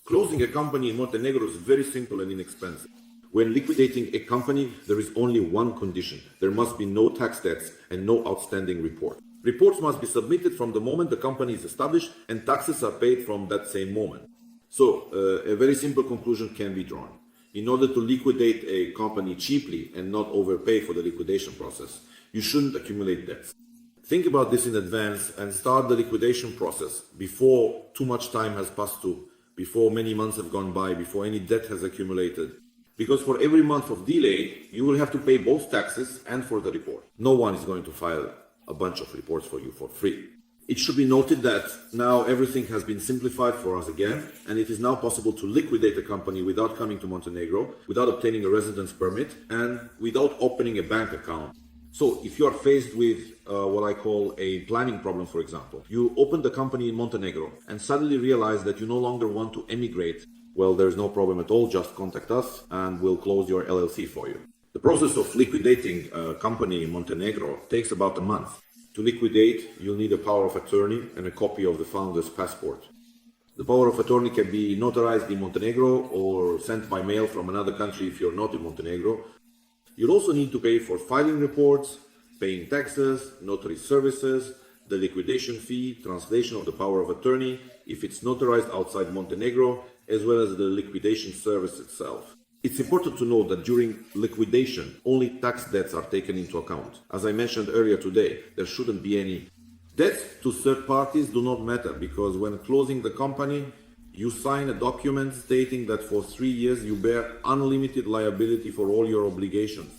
Closing a company in Montenegro is very simple and inexpensive. When liquidating a company, there is only one condition. There must be no tax debts and no outstanding report. Reports must be submitted from the moment the company is established, and taxes are paid from that same moment. So, a very simple conclusion can be drawn. In order to liquidate a company cheaply and not overpay for the liquidation process, you shouldn't accumulate debts. Think about this in advance and start the liquidation process before too much time has passed through, before many months have gone by, before any debt has accumulated. Because for every month of delay, you will have to pay both taxes and for the report. No one is going to file a bunch of reports for you for free. It should be noted that now everything has been simplified for us again, and it is now possible to liquidate a company without coming to Montenegro, without obtaining a residence permit, and without opening a bank account. So if you are faced with what I call a planning problem, for example, you open the company in Montenegro and suddenly realize that you no longer want to emigrate, well, there's no problem at all. Just contact us and we'll close your LLC for you. The process of liquidating a company in Montenegro takes about a month. To liquidate, you'll need a power of attorney and a copy of the founder's passport. The power of attorney can be notarized in Montenegro or sent by mail from another country if you're not in Montenegro. You'll also need to pay for filing reports, paying taxes, notary services, the liquidation fee, translation of the power of attorney, if it's notarized outside Montenegro, as well as the liquidation service itself. It's important to note that during liquidation, only tax debts are taken into account. As I mentioned earlier today, there shouldn't be any. Debts to third parties do not matter because when closing the company, you sign a document stating that for 3 years you bear unlimited liability for all your obligations.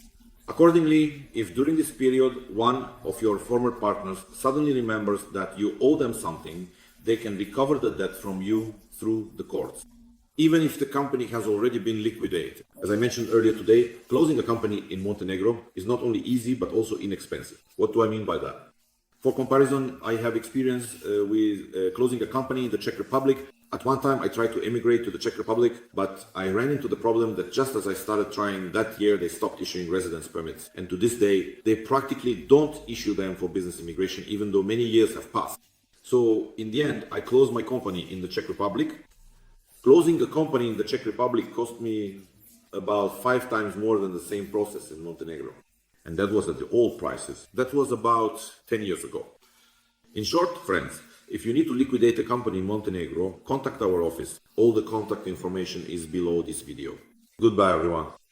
Accordingly, if during this period one of your former partners suddenly remembers that you owe them something, they can recover the debt from you through the courts, even if the company has already been liquidated. As I mentioned earlier today, closing a company in Montenegro is not only easy but also inexpensive. What do I mean by that? For comparison, I have experience with closing a company in the Czech Republic. At one time, I tried to emigrate to the Czech Republic, but I ran into the problem that just as I started trying that year, they stopped issuing residence permits. And to this day, they practically don't issue them for business immigration, even though many years have passed. So in the end, I closed my company in the Czech Republic. Closing a company in the Czech Republic cost me about 5 times more than the same process in Montenegro. And that was at the old prices. That was about 10 years ago. In short, friends, if you need to liquidate a company in Montenegro, contact our office. All the contact information is below this video. Goodbye, everyone.